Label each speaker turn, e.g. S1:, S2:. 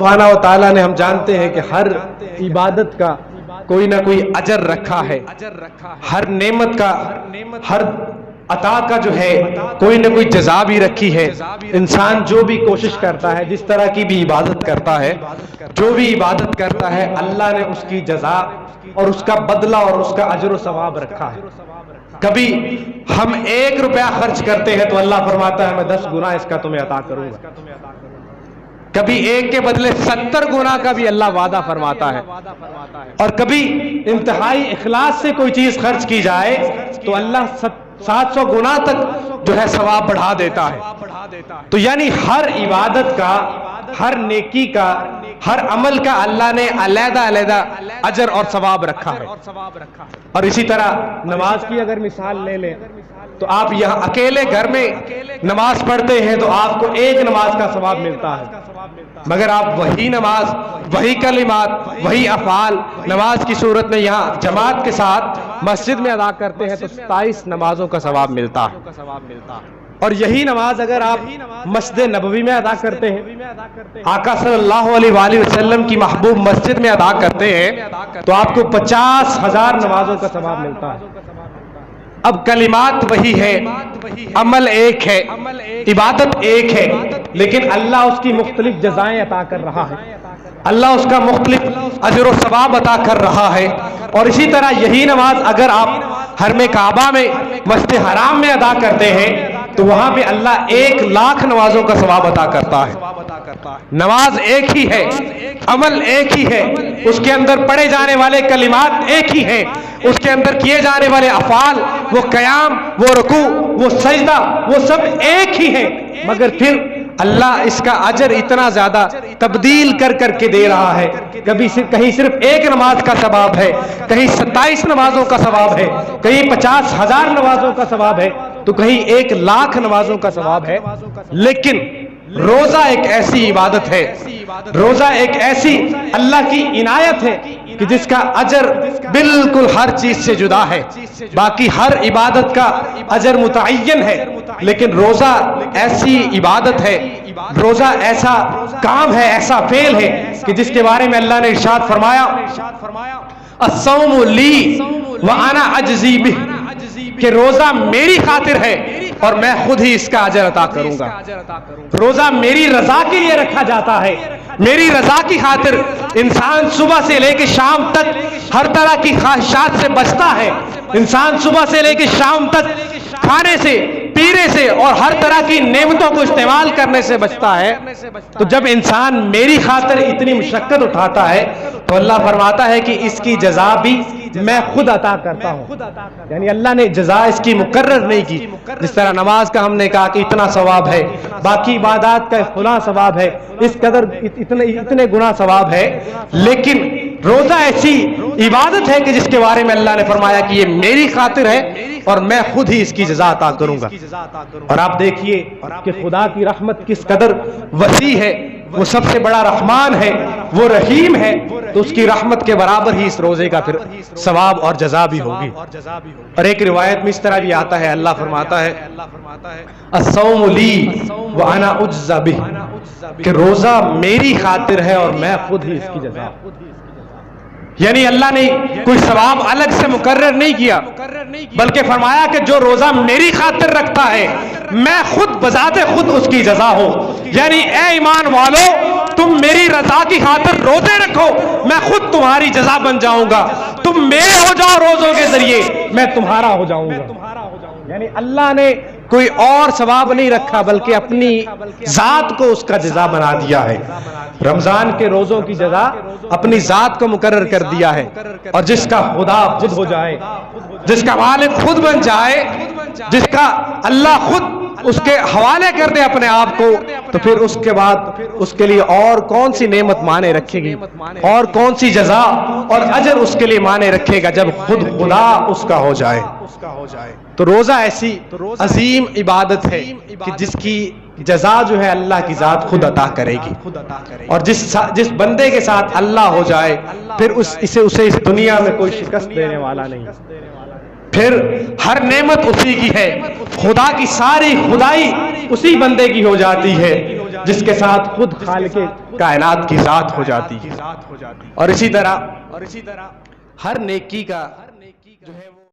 S1: سبحانہ و تعالیٰ نے ہم جانتے ہیں کہ ہر عبادت کا کوئی نہ کوئی اجر رکھا ہے، ہر نعمت کا، ہر عطا کا جو ہے کوئی نہ کوئی جزا بھی رکھی ہے۔ انسان جو بھی کوشش کرتا ہے، جس طرح کی بھی عبادت کرتا ہے، جو بھی عبادت کرتا ہے، اللہ نے اس کی جزا اور اس کا بدلہ اور اس کا اجر و ثواب رکھا ہے۔ کبھی ہم 1 روپیہ خرچ کرتے ہیں تو اللہ فرماتا ہے میں 10 گنا اس کا تمہیں عطا کروں گا۔ کبھی 1 کے بدلے 70 گنا کا بھی اللہ وعدہ فرماتا ہے، اور کبھی انتہائی اخلاص سے کوئی چیز خرچ کی جائے تو اللہ 700 گنا تک جو ہے ثواب بڑھا دیتا ہے۔ تو یعنی ہر عبادت کا، ہر نیکی کا، ہر عمل کا اللہ نے علیحدہ علیحدہ اجر اور ثواب رکھا ہے۔ اور اسی طرح نماز کی اگر مثال لے لیں تو آپ یہاں اکیلے گھر میں نماز پڑھتے ہیں تو آپ کو 1 نماز کا ثواب ملتا ہے، مگر آپ وہی نماز، وہی کلمات، وہی افعال نماز کی صورت میں یہاں جماعت کے ساتھ مسجد میں ادا کرتے ہیں تو 27 نمازوں کا ثواب ملتا ہے۔ اور یہی نماز اگر آپ مسجد نبوی میں ادا کرتے ہیں، آقا صلی اللہ علیہ وآلہ وسلم کی محبوب مسجد میں ادا کرتے ہیں تو آپ کو 50,000 نمازوں کا ثواب ملتا ہے۔ اب کلمات وہی ہے، عمل ایک ہے، عبادت ایک ہے، لیکن اللہ اس کی مختلف جزائیں عطا کر رہا ہے، اللہ اس کا مختلف اجر و ثواب عطا کر رہا ہے۔ اور اسی طرح یہی نماز اگر آپ حرم کعبہ میں، مسجد حرام میں ادا کرتے ہیں تو وہاں پہ اللہ 1,00,000 نمازوں کا ثواب عطا کرتا ہے۔ نماز ایک ہی ہے، عمل ایک ہی ہے، اس کے اندر پڑھے جانے والے کلمات ایک ہی ہیں، اس کے اندر کیے جانے والے افعال، وہ قیام، وہ رکوع، وہ سجدہ، وہ سب ایک ہی ہیں، مگر پھر اللہ اس کا اجر اتنا زیادہ تبدیل کر کر کے دے رہا ہے۔ کہیں صرف 1 نماز کا ثواب ہے، کہیں 27 نمازوں کا ثواب ہے، کہیں 50,000 نمازوں کا ثواب ہے، تو کہیں 1,00,000 نمازوں کا ثواب ہے۔ لیکن روزہ ایک ایسی عبادت ہے، روزہ ایک ایسی اللہ کی عنایت ہے کہ جس کا اجر بالکل ہر چیز سے جدا ہے۔ باقی ہر عبادت کا اجر متعین ہے، لیکن روزہ ایسی عبادت ہے، روزہ ایسا کام ہے، ایسا فعل ہے کہ جس کے بارے میں اللہ نے ارشاد فرمایا الصوم لی وانا اجزی بہ، کہ روزہ میری خاطر ہے اور میں خود ہی اس کا اجر عطا کروں گا۔ روزہ میری رضا کے لیے رکھا جاتا ہے، میری رضا کی خاطر انسان صبح سے لے کے شام تک ہر طرح کی خواہشات سے بچتا ہے، انسان صبح سے لے کے شام تک کھانے سے، پینے سے اور ہر طرح کی نعمتوں کو استعمال کرنے سے بچتا ہے۔ تو جب انسان میری خاطر اتنی مشقت اٹھاتا ہے تو اللہ فرماتا ہے کہ اس کی جزا بھی میں خود عطا کرتا ہوں۔ یعنی اللہ نے جزا اس کی مقرر نہیں کی، جس طرح نماز کا ہم نے کہا کہ اتنا ثواب ہے، باقی عبادات کا فلاں ثواب ہے، اس قدر اتنے گنا ثواب ہے، لیکن روزہ ایسی عبادت ہے کہ جس کے بارے میں اللہ نے فرمایا کہ یہ میری خاطر ہے اور میں خود ہی اس کی جزا عطا کروں گا۔ اور آپ دیکھیے کہ خدا کی رحمت کس قدر وسیع ہے، وہ سب سے بڑا رحمان ہے، وہ رحیم ہے، تو اس کی رحمت کے برابر ہی اس روزے کا پھر ثواب اور جزا بھی ہوگی۔ اور ایک روایت میں اس طرح بھی آتا ہے، اللہ فرماتا ہے الصوم لی وانا اجزی بہ، کہ روزہ میری خاطر ہے اور میں خود ہی اس کی جزا۔ یعنی اللہ نے کوئی ثواب الگ سے مقرر نہیں کیا، بلکہ فرمایا کہ جو روزہ میری خاطر رکھتا ہے میں خود بذات خود اس کی جزا ہوں۔ یعنی اے ایمان والو، تم میری رضا کی خاطر روزے رکھو، میں خود تمہاری جزا بن جاؤں گا، تم میرے ہو جاؤ روزوں کے ذریعے، میں تمہارا ہو جاؤں گا۔ یعنی اللہ نے کوئی اور ثواب نہیں رکھا بلکہ اپنی ذات کو اس کا جزا بنا دیا ہے۔ رمضان کے روزوں کی جزا اپنی ذات کو مقرر کر دیا ہے، اور جس کا خدا خود ہو جائے، جس کا مالک خود بن جائے، جس کا اللہ خود اس کے حوالے کر دے اپنے آپ کو، تو پھر اس کے بعد اس کے لیے اور کون سی نعمت مانے رکھے گی، اور کون سی جزا اور اجر اس کے لیے مانے رکھے گا جب خود خدا اس کا ہو جائے۔ تو روزہ ایسی عظیم عبادت ہے کہ جس کی جزا جو ہے اللہ کی ذات خود عطا کرے گی، اور جس بندے کے ساتھ اللہ ہو جائے پھر اسے اس دنیا میں کوئی شکست دینے والا نہیں، پھر ہر نعمت اسی کی ہے، خدا کی ساری خدائی اسی بندے کی ہو جاتی ہے، جس کے ساتھ خود خالق کائنات کی ذات ہو جاتی ہے. اور اسی طرح ہر نیکی کا جو ہے